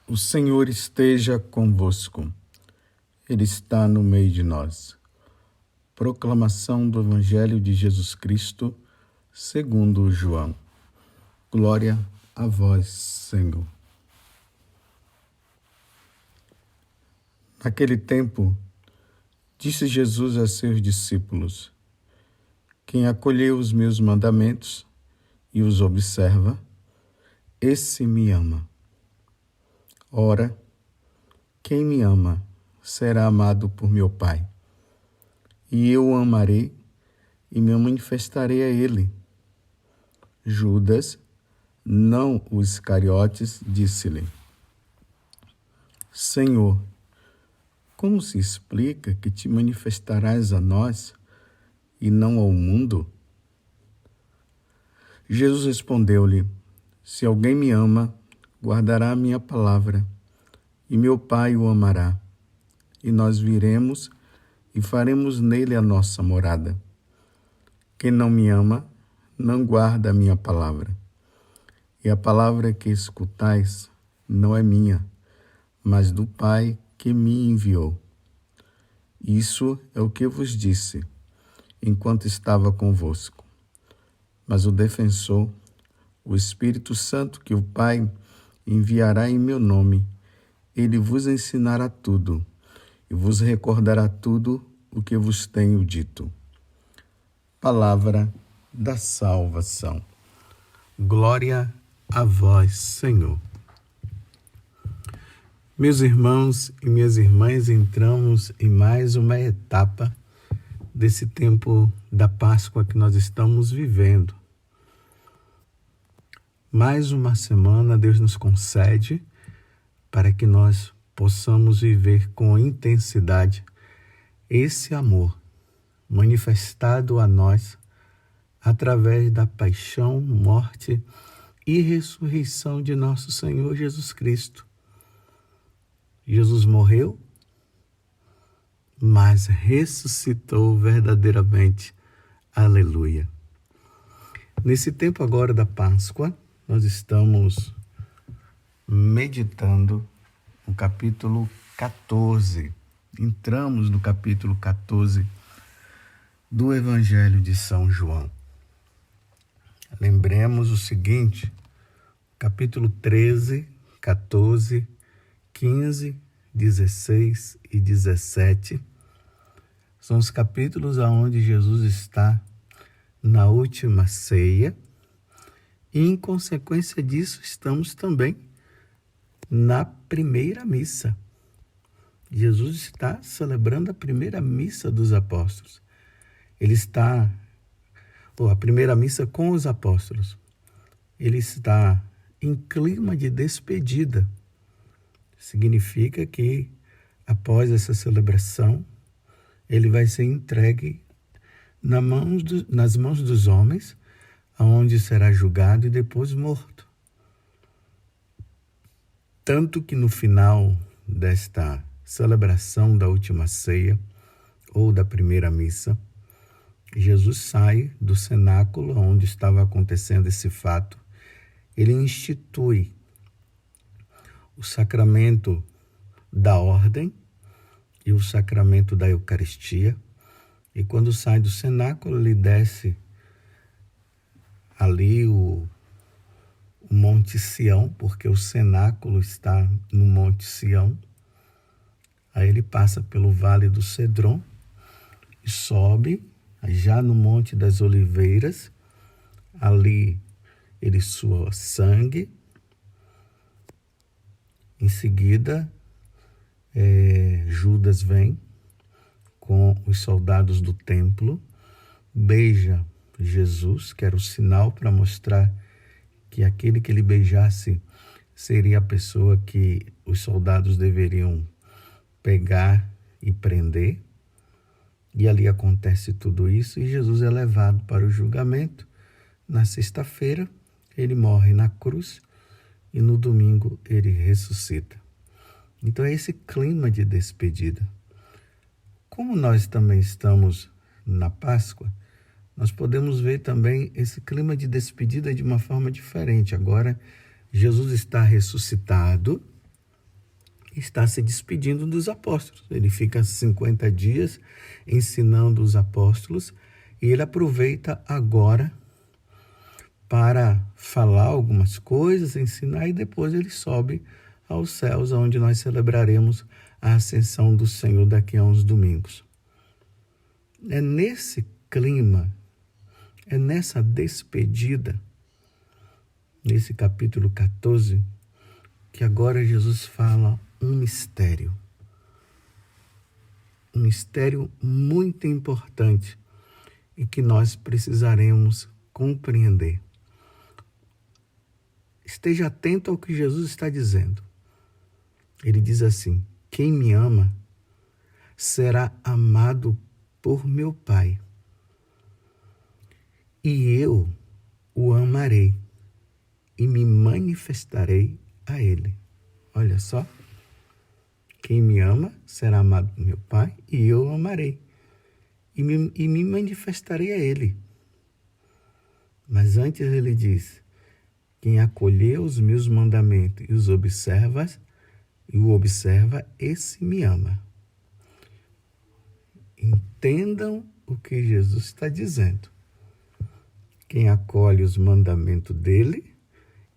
O Senhor esteja convosco. Ele está no meio de nós. Proclamação do Evangelho de Jesus Cristo, segundo João. Glória a vós, Senhor. Naquele tempo, disse Jesus a seus discípulos: quem acolheu os meus mandamentos e os observa, esse me ama. Ora, quem me ama será amado por meu Pai, e eu o amarei e me manifestarei a ele. Judas, não o Iscariotes, disse-lhe: Senhor, como se explica que te manifestarás a nós e não ao mundo? Jesus respondeu-lhe: se alguém me ama, guardará a minha palavra, e meu Pai o amará, e nós viremos e faremos nele a nossa morada. Quem não me ama, não guarda a minha palavra. E a palavra que escutais não é minha, mas do Pai que me enviou. Isso é o que vos disse, enquanto estava convosco. Mas o defensor, o Espírito Santo que o Pai enviará em meu nome, ele vos ensinará tudo e vos recordará tudo o que vos tenho dito. Palavra da salvação. Glória a vós, Senhor. Meus irmãos e minhas irmãs, entramos em mais uma etapa desse tempo da Páscoa que nós estamos vivendo. Mais uma semana Deus nos concede para que nós possamos viver com intensidade esse amor manifestado a nós através da paixão, morte e ressurreição de nosso Senhor Jesus Cristo. Jesus morreu, mas ressuscitou verdadeiramente. Aleluia. Nesse tempo agora da Páscoa, nós estamos meditando no capítulo 14. Entramos no capítulo 14 do Evangelho de São João. Lembremos o seguinte: capítulo 13, 14, 15, 16 e 17 são os capítulos onde Jesus está na última ceia. E, em consequência disso, estamos também na primeira missa. Jesus está celebrando a primeira missa dos apóstolos. A primeira missa com os apóstolos. Ele está em clima de despedida. Significa que, após essa celebração, ele vai ser entregue nas mãos dos homens, onde será julgado e depois morto. Tanto que no final desta celebração da última ceia, ou da primeira missa, Jesus sai do cenáculo onde estava acontecendo esse fato. Ele institui o sacramento da ordem e o sacramento da Eucaristia. E quando sai do cenáculo, ele desce ali o Monte Sião, porque o cenáculo está no Monte Sião. Aí ele passa pelo Vale do Cedron e sobe já no Monte das Oliveiras. Ali ele sua sangue. Em seguida, Judas vem com os soldados do templo, beija Jesus, que era o sinal para mostrar que aquele que ele beijasse seria a pessoa que os soldados deveriam pegar e prender. E ali acontece tudo isso e Jesus é levado para o julgamento. Na sexta-feira, ele morre na cruz e no domingo ele ressuscita. Então é esse clima de despedida. Como nós também estamos na Páscoa, nós podemos ver também esse clima de despedida de uma forma diferente. Agora, Jesus está ressuscitado está se despedindo dos apóstolos. Ele fica 50 dias ensinando os apóstolos e ele aproveita agora para falar algumas coisas, ensinar, e depois ele sobe aos céus, onde nós celebraremos a ascensão do Senhor daqui a uns domingos. É nesse clima, é nessa despedida, nesse capítulo 14, que agora Jesus fala um mistério muito importante e que nós precisaremos compreender. Esteja atento ao que Jesus está dizendo. Ele diz assim: quem me ama será amado por meu Pai, e eu o amarei e me manifestarei a ele. Olha só. Quem me ama será amado por meu Pai, e eu o amarei e me manifestarei a ele. Mas antes ele diz: quem acolheu os meus mandamentos e o observa, esse me ama. Entendam o que Jesus está dizendo. Quem acolhe os mandamentos dele,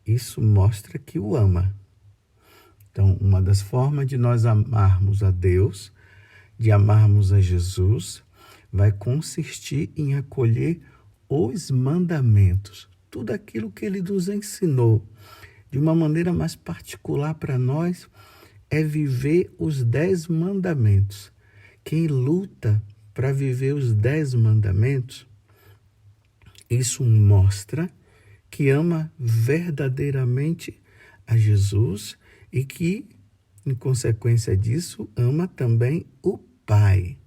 isso mostra que o ama. Então, uma das formas de nós amarmos a Deus, de amarmos a Jesus, vai consistir em acolher os mandamentos. Tudo aquilo que ele nos ensinou, de uma maneira mais particular para nós, é viver os 10 mandamentos. Quem luta para viver os 10 mandamentos, isso mostra que ama verdadeiramente a Jesus e que, em consequência disso, ama também o Pai.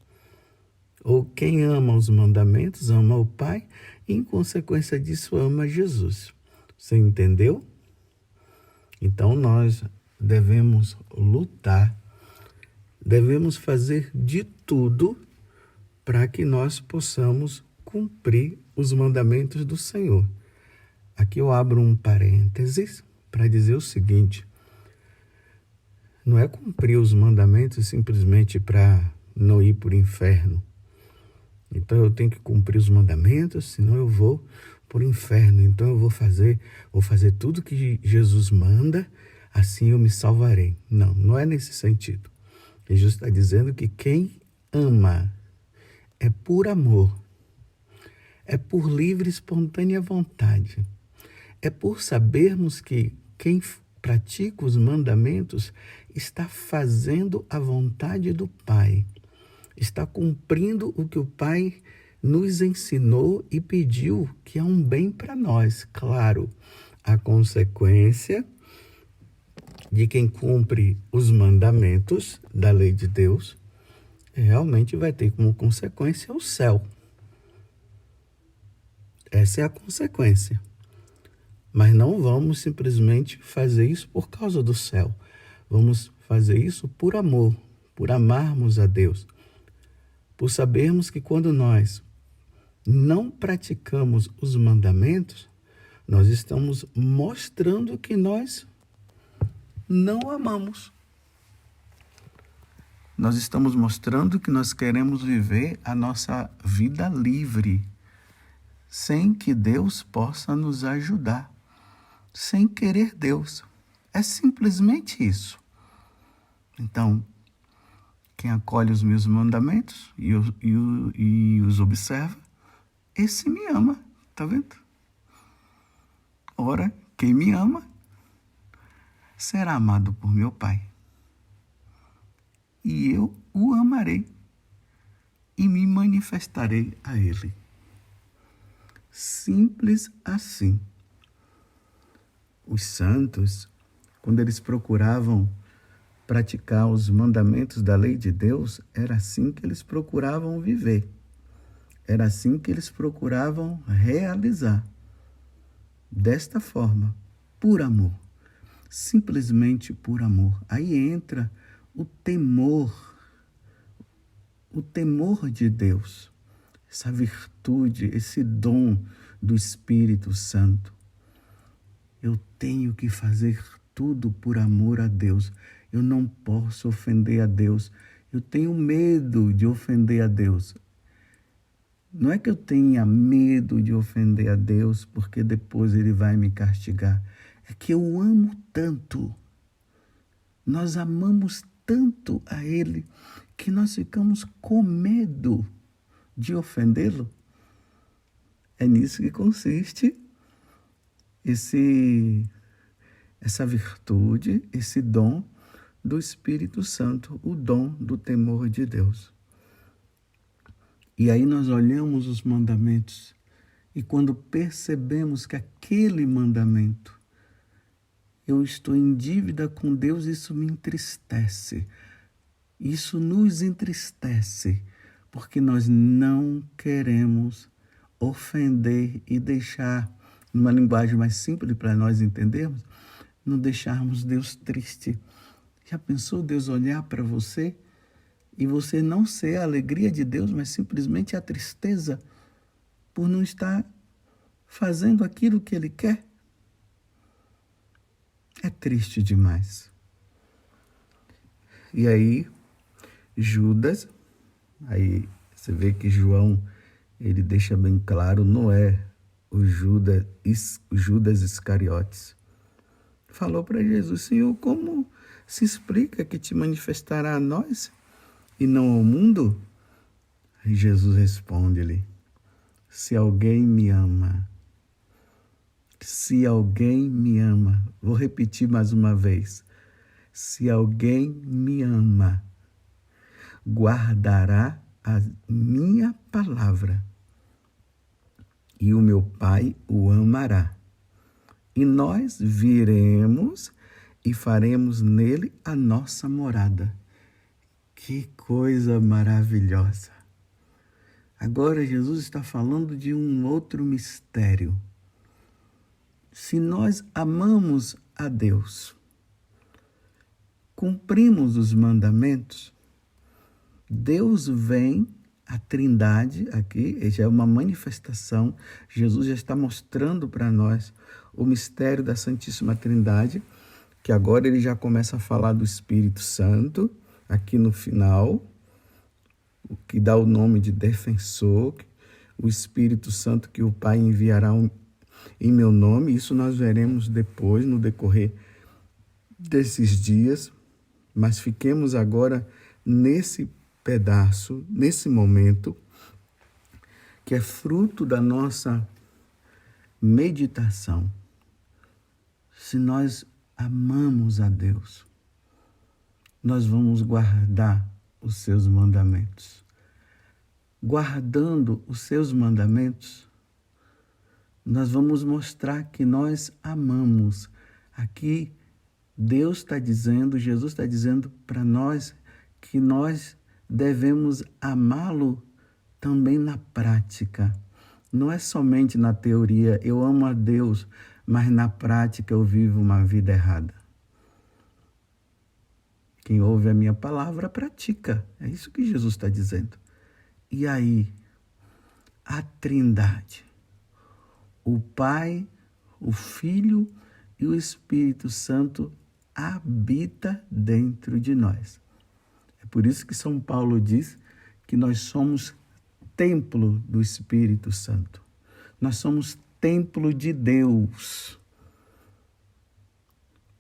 Ou quem ama os mandamentos, ama o Pai, e, em consequência disso, ama Jesus. Você entendeu? Então, nós devemos lutar, devemos fazer de tudo para que nós possamos cumprir os mandamentos do Senhor. Aqui eu abro um parênteses para dizer o seguinte: não é cumprir os mandamentos simplesmente para não ir para o inferno. Então eu tenho que cumprir os mandamentos, senão eu vou para o inferno. Então eu vou fazer tudo que Jesus manda, assim eu me salvarei. Não, não é nesse sentido. Jesus está dizendo que quem ama é por amor, é por livre e espontânea vontade, é por sabermos que quem pratica os mandamentos está fazendo a vontade do Pai, está cumprindo o que o Pai nos ensinou e pediu, que é um bem para nós. Claro, a consequência de quem cumpre os mandamentos da lei de Deus realmente vai ter como consequência o céu. Essa é a consequência. Mas não vamos simplesmente fazer isso por causa do céu. Vamos fazer isso por amor, por amarmos a Deus. Por sabermos que quando nós não praticamos os mandamentos, nós estamos mostrando que nós não amamos. Nós estamos mostrando que nós queremos viver a nossa vida livre, sem que Deus possa nos ajudar, sem querer Deus. É simplesmente isso. Então, quem acolhe os meus mandamentos e os observa, esse me ama, tá vendo? Ora, quem me ama será amado por meu Pai, e eu o amarei e me manifestarei a ele. Simples assim. Os santos, quando eles procuravam praticar os mandamentos da lei de Deus, era assim que eles procuravam viver. Era assim que eles procuravam realizar. Desta forma, por amor. Simplesmente por amor. Aí entra o temor de Deus, essa virtude, esse dom do Espírito Santo. Eu tenho que fazer tudo por amor a Deus. Eu não posso ofender a Deus. Eu tenho medo de ofender a Deus. Não é que eu tenha medo de ofender a Deus porque depois Ele vai me castigar. É que eu amo tanto. Nós amamos tanto a Ele que nós ficamos com medo de ofendê-lo. É nisso que consiste essa virtude, esse dom do Espírito Santo, o dom do temor de Deus. E aí nós olhamos os mandamentos e quando percebemos que aquele mandamento, eu estou em dívida com Deus, isso me entristece. Isso nos entristece, porque nós não queremos ofender e deixar, numa linguagem mais simples para nós entendermos, não deixarmos Deus triste. Já pensou Deus olhar para você e você não ser a alegria de Deus, mas simplesmente a tristeza por não estar fazendo aquilo que Ele quer? É triste demais. E aí, Judas, aí você vê que João, ele deixa bem claro, não é o Judas Iscariotes. Falou para Jesus: Senhor, como se explica que te manifestará a nós e não ao mundo? E Jesus responde-lhe: se alguém me ama, vou repetir mais uma vez, se alguém me ama, guardará a minha palavra e o meu Pai o amará. E nós viremos e faremos nele a nossa morada. Que coisa maravilhosa! Agora Jesus está falando de um outro mistério. Se nós amamos a Deus, cumprimos os mandamentos, Deus vem, a Trindade aqui, já é uma manifestação, Jesus já está mostrando para nós o mistério da Santíssima Trindade, que agora ele já começa a falar do Espírito Santo, aqui no final, o que dá o nome de defensor, o Espírito Santo que o Pai enviará em meu nome. Isso nós veremos depois, no decorrer desses dias, mas fiquemos agora nesse pedaço, nesse momento, que é fruto da nossa meditação. Se nós amamos a Deus, nós vamos guardar os seus mandamentos. Guardando os seus mandamentos, nós vamos mostrar que nós amamos. Aqui, Deus está dizendo, Jesus está dizendo para nós que nós devemos amá-lo também na prática. Não é somente na teoria, eu amo a Deus, mas na prática eu vivo uma vida errada. Quem ouve a minha palavra pratica. É isso que Jesus está dizendo. E aí, a Trindade, o Pai, o Filho e o Espírito Santo habita dentro de nós. É por isso que São Paulo diz que nós somos templo do Espírito Santo. Nós somos templo de Deus.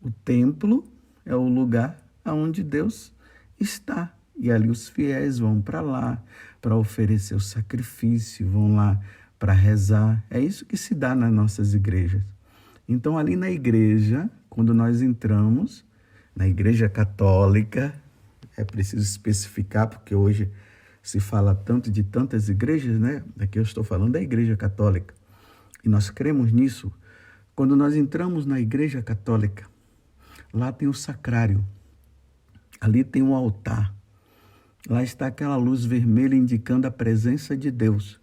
O templo é o lugar onde Deus está. E ali os fiéis vão para lá para oferecer o sacrifício, vão lá para rezar. É isso que se dá nas nossas igrejas. Então, ali na igreja, quando nós entramos, na igreja católica, é preciso especificar, porque hoje se fala tanto de tantas igrejas, né? Aqui eu estou falando da igreja católica. E nós cremos nisso. Quando nós entramos na igreja católica, lá tem o sacrário. Ali tem um altar. Lá está aquela luz vermelha indicando a presença de Deus.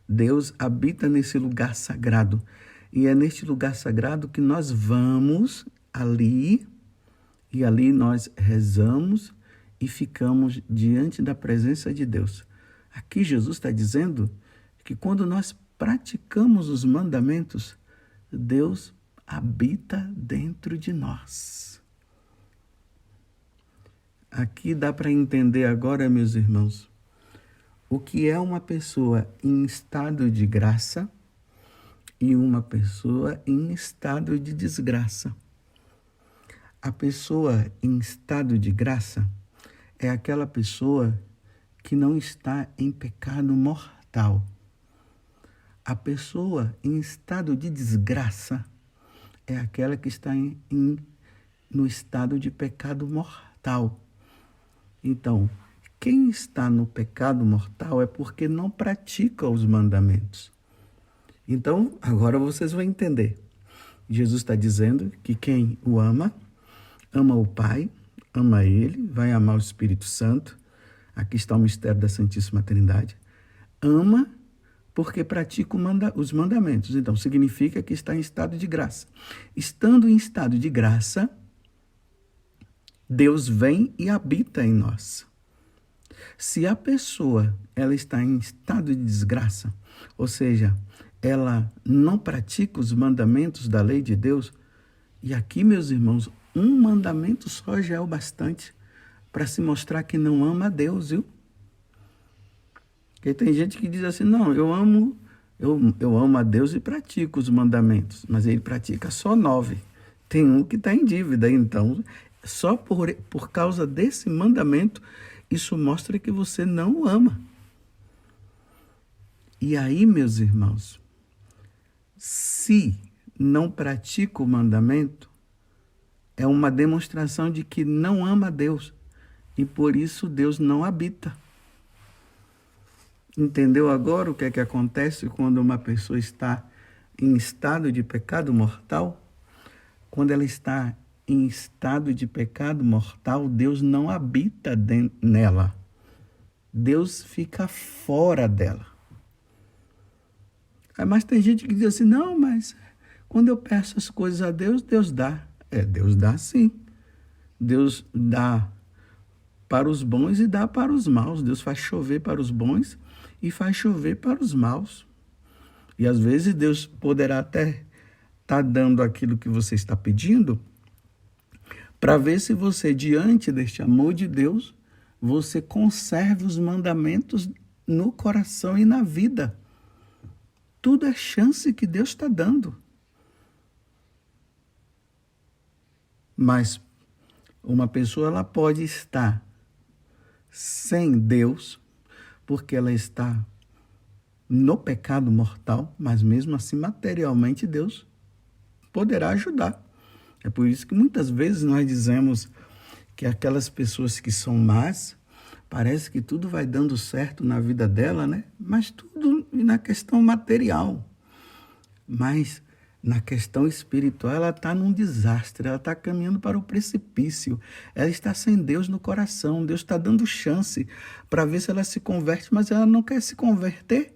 Deus habita nesse lugar sagrado. E é neste lugar sagrado que nós vamos ali, e ali nós rezamos e ficamos diante da presença de Deus. Aqui Jesus está dizendo que quando nós praticamos os mandamentos, Deus habita dentro de nós. aqui dá para entender agora, meus irmãos, o que é uma pessoa em estado de graça e uma pessoa em estado de desgraça. A pessoa em estado de graça é aquela pessoa que não está em pecado mortal. A pessoa em estado de desgraça é aquela que está no estado de pecado mortal. Então, quem está no pecado mortal é porque não pratica os mandamentos. Então, agora vocês vão entender. Jesus está dizendo que quem o ama, ama o Pai, ama Ele, vai amar o Espírito Santo. Aqui está o mistério da Santíssima Trindade. Ama porque pratica os mandamentos. Então, significa que está em estado de graça. Estando em estado de graça, Deus vem e habita em nós. Se a pessoa ela está em estado de desgraça, ou seja, ela não pratica os mandamentos da lei de Deus, e aqui, meus irmãos, um mandamento só já é o bastante para se mostrar que não ama a Deus, viu? Porque tem gente que diz assim, não, eu amo a Deus e pratico os mandamentos, mas ele pratica só 9. Tem um que está em dívida, então, só por causa desse mandamento, isso mostra que você não o ama. E aí, meus irmãos, se não pratica o mandamento, é uma demonstração de que não ama a Deus. E por isso Deus não habita. Entendeu agora o que é que acontece quando uma pessoa está em estado de pecado mortal? Quando ela está em estado de pecado mortal, Deus não habita nela. Deus fica fora dela. Mas tem gente que diz assim, não, mas quando eu peço as coisas a Deus, Deus dá. Deus dá sim. Deus dá para os bons e dá para os maus. Deus faz chover para os bons e faz chover para os maus. E às vezes Deus poderá até estar dando aquilo que você está pedindo para ver se você, diante deste amor de Deus, você conserva os mandamentos no coração e na vida. Tudo é chance que Deus está dando. Mas uma pessoa ela pode estar sem Deus, porque ela está no pecado mortal, mas mesmo assim materialmente Deus poderá ajudar. É por isso que muitas vezes nós dizemos que aquelas pessoas que são más, parece que tudo vai dando certo na vida dela, né? Mas tudo na questão material. Mas na questão espiritual, ela está num desastre, ela está caminhando para o precipício, ela está sem Deus no coração, Deus está dando chance para ver se ela se converte, mas ela não quer se converter.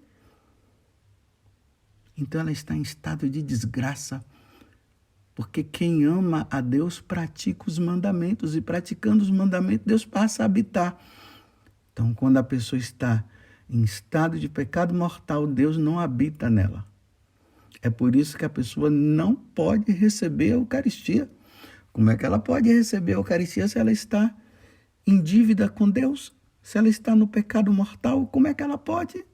Então ela está em estado de desgraça, porque quem ama a Deus pratica os mandamentos, e praticando os mandamentos, Deus passa a habitar. Então, quando a pessoa está em estado de pecado mortal, Deus não habita nela. É por isso que a pessoa não pode receber a Eucaristia. Como é que ela pode receber a Eucaristia se ela está em dívida com Deus? Se ela está no pecado mortal, como é que ela pode?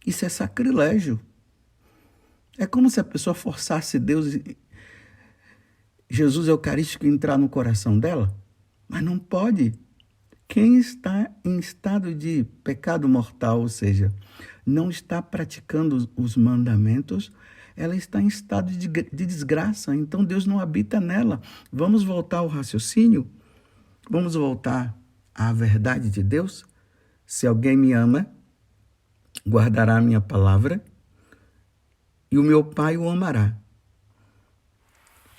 Isso é sacrilégio. É como se a pessoa forçasse Deus, Jesus Eucarístico, a entrar no coração dela. Mas não pode. Quem está em estado de pecado mortal, ou seja, não está praticando os mandamentos, ela está em estado de desgraça, então Deus não habita nela. Vamos voltar ao raciocínio? Vamos voltar à verdade de Deus? Se alguém me ama, guardará a minha palavra, e o meu Pai o amará.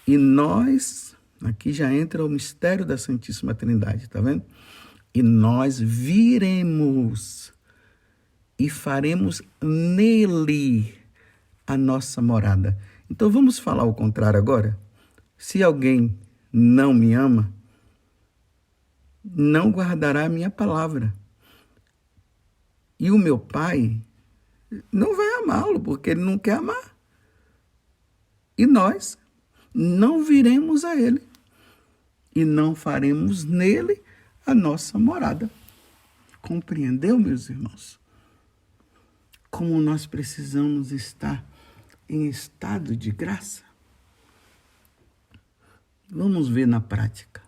E nós, aqui já entra o mistério da Santíssima Trindade, tá vendo? E nós viremos e faremos nele a nossa morada. Então vamos falar o contrário agora? Se alguém não me ama, não guardará a minha palavra. E o meu Pai não vai amá-lo, porque ele não quer amar. E nós não viremos a ele. e não faremos nele a nossa morada. Compreendeu, meus irmãos? Como nós precisamos estar em estado de graça? Vamos ver na prática.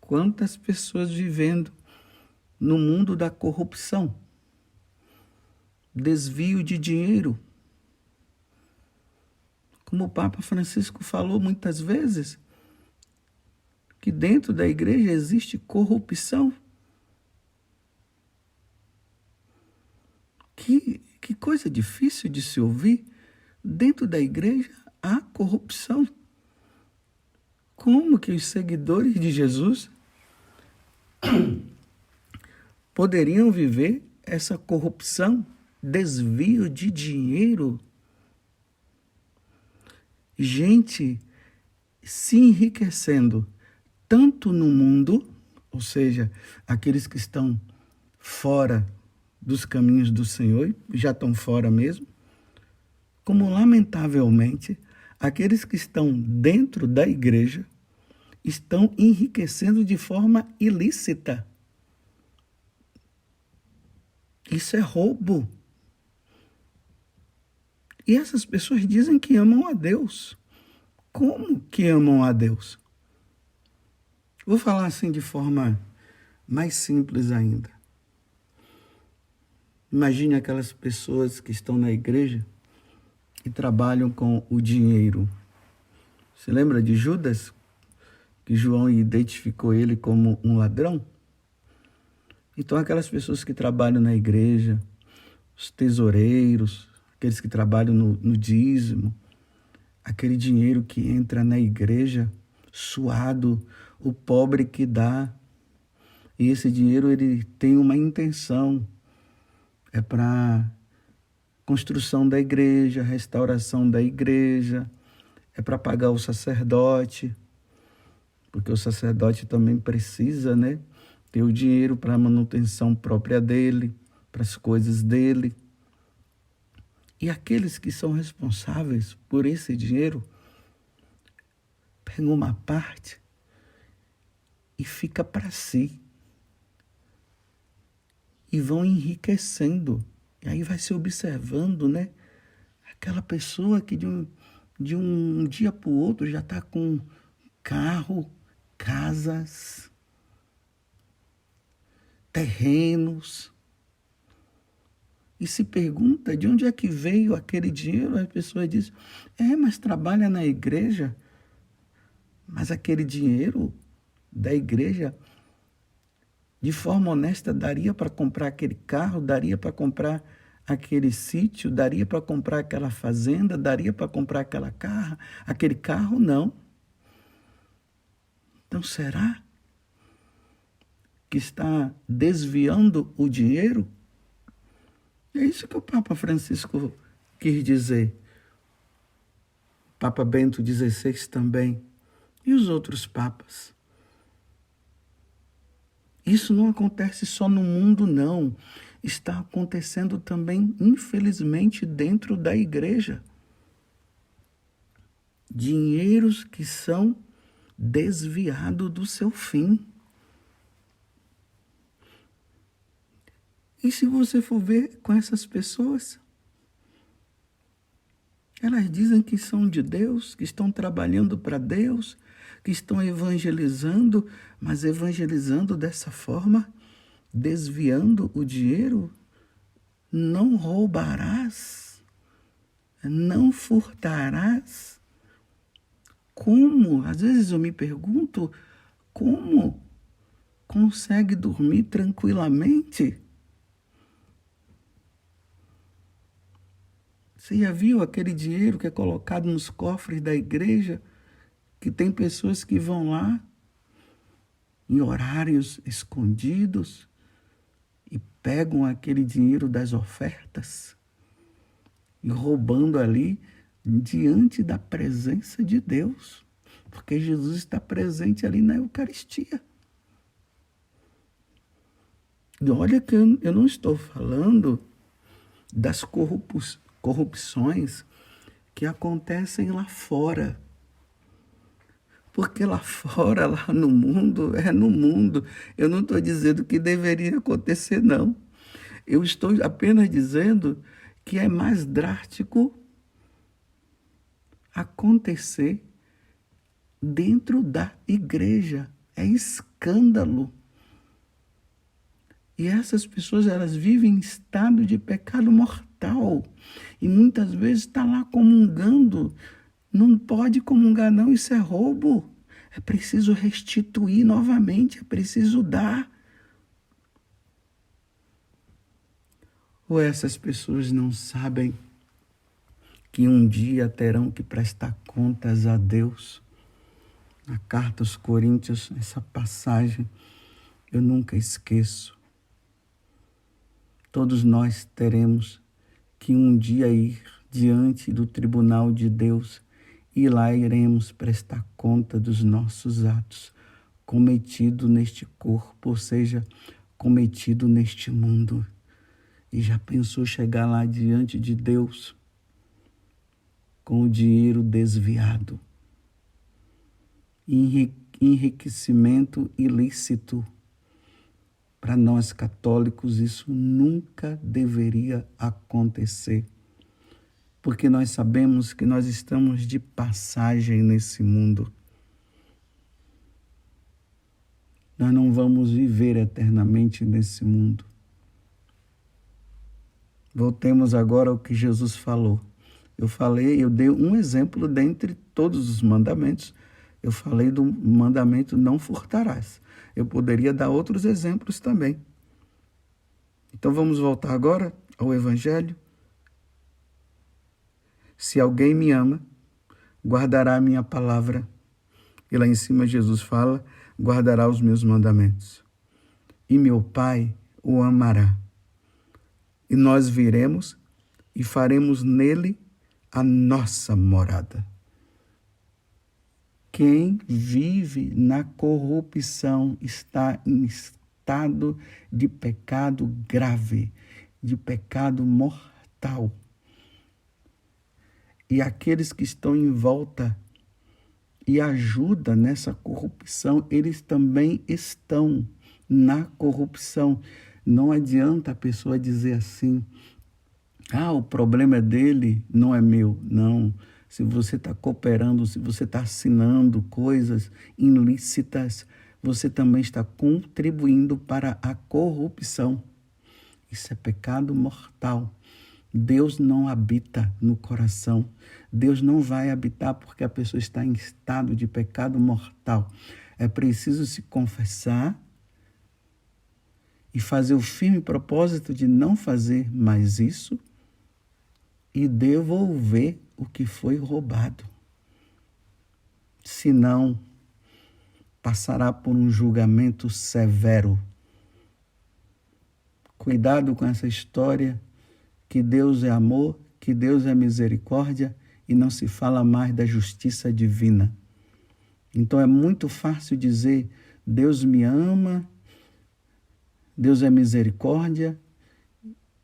Quantas pessoas vivendo no mundo da corrupção, desvio de dinheiro. Como o Papa Francisco falou muitas vezes, que dentro da igreja existe corrupção. Que coisa difícil de se ouvir. Dentro da igreja há corrupção. Como que os seguidores de Jesus poderiam viver essa corrupção, desvio de dinheiro? Gente se enriquecendo tanto no mundo, ou seja, aqueles que estão fora dos caminhos do Senhor, já estão fora mesmo, como lamentavelmente aqueles que estão dentro da igreja estão enriquecendo de forma ilícita. Isso é roubo. E essas pessoas dizem que amam a Deus. Como que amam a Deus? Vou falar assim de forma mais simples ainda. Imagine aquelas pessoas que estão na igreja e trabalham com o dinheiro. Você lembra de Judas? Que João identificou ele como um ladrão? Então, aquelas pessoas que trabalham na igreja, os tesoureiros, aqueles que trabalham no dízimo, aquele dinheiro que entra na igreja suado, o pobre que dá. E esse dinheiro ele tem uma intenção, é para construção da igreja, restauração da igreja, é para pagar o sacerdote, porque o sacerdote também precisa, né, ter o dinheiro para a manutenção própria dele, para as coisas dele. E aqueles que são responsáveis por esse dinheiro pegam uma parte e fica para si. E vão enriquecendo. E aí vai se observando, né? Aquela pessoa que de um dia para o outro já está com carro, casas, terrenos. E se pergunta de onde é que veio aquele dinheiro. A pessoa diz, mas trabalha na igreja. Mas aquele dinheiro da igreja, de forma honesta, daria para comprar aquele carro, daria para comprar aquele sítio, daria para comprar aquela fazenda, daria para comprar aquele carro, não. Então, será que está desviando o dinheiro? É isso que o Papa Francisco quis dizer. Papa Bento XVI também. E os outros papas? Isso não acontece só no mundo, não. Está acontecendo também, infelizmente, dentro da igreja. Dinheiros que são desviados do seu fim. E se você for ver com essas pessoas, elas dizem que são de Deus, que estão trabalhando para Deus, que estão evangelizando, mas evangelizando dessa forma, desviando o dinheiro. Não roubarás, não furtarás. Como? Às vezes eu me pergunto, como consegue dormir tranquilamente? Você já viu aquele dinheiro que é colocado nos cofres da igreja? Que tem pessoas que vão lá em horários escondidos e pegam aquele dinheiro das ofertas e roubando ali diante da presença de Deus, porque Jesus está presente ali na Eucaristia. E olha que eu não estou falando das corrupções que acontecem lá fora. Porque lá fora, lá no mundo, é no mundo. Eu não estou dizendo que deveria acontecer, não. Eu estou apenas dizendo que é mais drástico acontecer dentro da igreja. É escândalo. E essas pessoas, elas vivem em estado de pecado mortal. E muitas vezes está lá comungando. Não pode comungar, não, isso é roubo. É preciso restituir novamente, é preciso dar. Ou essas pessoas não sabem que um dia terão que prestar contas a Deus? Na carta aos Coríntios, essa passagem eu nunca esqueço. Todos nós teremos que um dia ir diante do tribunal de Deus e lá iremos prestar conta dos nossos atos cometidos neste corpo, ou seja, cometido neste mundo. E já pensou chegar lá diante de Deus com o dinheiro desviado, enriquecimento ilícito? Para nós católicos, isso nunca deveria acontecer, porque nós sabemos que nós estamos de passagem nesse mundo. Nós não vamos viver eternamente nesse mundo. Voltemos agora ao que Jesus falou. Eu dei um exemplo dentre todos os mandamentos. Eu falei do mandamento não furtarás. Eu poderia dar outros exemplos também. Então vamos voltar agora ao Evangelho. Se alguém me ama, guardará a minha palavra. E lá em cima Jesus fala, guardará os meus mandamentos. E meu Pai o amará. E nós viremos e faremos nele a nossa morada. Quem vive na corrupção está em estado de pecado grave, de pecado mortal. E aqueles que estão em volta e ajudam nessa corrupção, eles também estão na corrupção. Não adianta a pessoa dizer assim, o problema é dele, não é meu. Não. Se você está cooperando, se você está assinando coisas ilícitas, você também está contribuindo para a corrupção. Isso é pecado mortal. Deus não habita no coração. Deus não vai habitar porque a pessoa está em estado de pecado mortal. É preciso se confessar e fazer o firme propósito de não fazer mais isso e devolver o que foi roubado. Senão, passará por um julgamento severo. Cuidado com essa história que Deus é amor, que Deus é misericórdia e não se fala mais da justiça divina. Então é muito fácil dizer, Deus me ama, Deus é misericórdia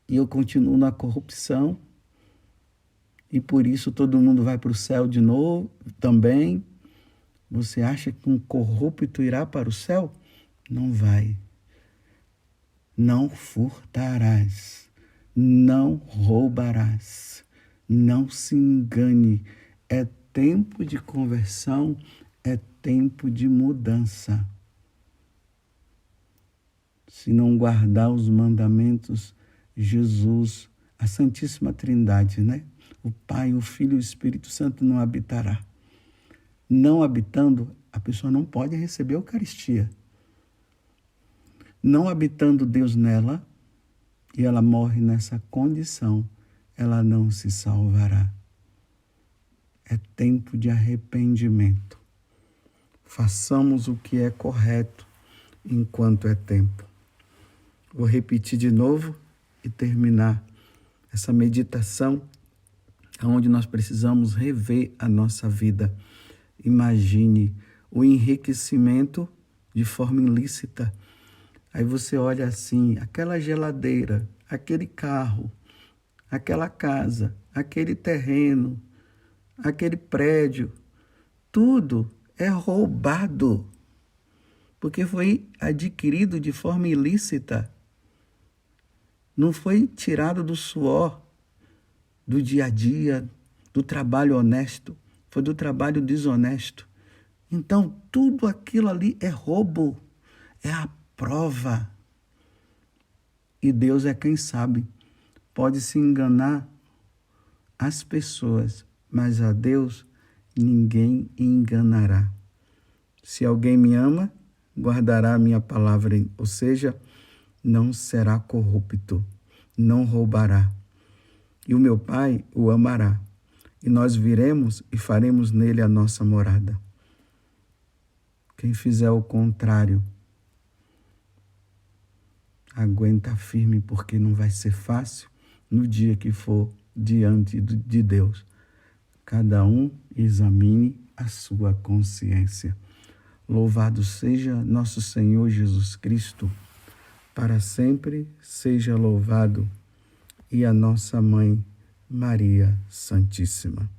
e eu continuo na corrupção e por isso todo mundo vai para o céu de novo também. Você acha que um corrupto irá para o céu? Não vai. Não furtarás, não roubarás, não se engane. É tempo de conversão, é tempo de mudança. Se não guardar os mandamentos, Jesus, a Santíssima Trindade, né? O Pai, o Filho e o Espírito Santo não habitará. Não habitando, a pessoa não pode receber a Eucaristia. Não habitando Deus nela, e ela morre nessa condição, ela não se salvará. É tempo de arrependimento. Façamos o que é correto enquanto é tempo. Vou repetir de novo e terminar essa meditação onde nós precisamos rever a nossa vida. Imagine o enriquecimento de forma ilícita. Aí você olha assim, aquela geladeira, aquele carro, aquela casa, aquele terreno, aquele prédio, tudo é roubado, porque foi adquirido de forma ilícita. Não foi tirado do suor, do dia a dia, do trabalho honesto, foi do trabalho desonesto. Então, tudo aquilo ali é roubo, é a prova. E Deus é quem sabe. Pode se enganar as pessoas, mas a Deus ninguém enganará. Se alguém me ama, guardará a minha palavra, ou seja, não será corrupto, não roubará. E o meu Pai o amará, e nós viremos e faremos nele a nossa morada. Quem fizer o contrário, aguenta firme, porque não vai ser fácil no dia que for diante de Deus. Cada um examine a sua consciência. Louvado seja nosso Senhor Jesus Cristo, para sempre seja louvado, e a nossa Mãe Maria Santíssima.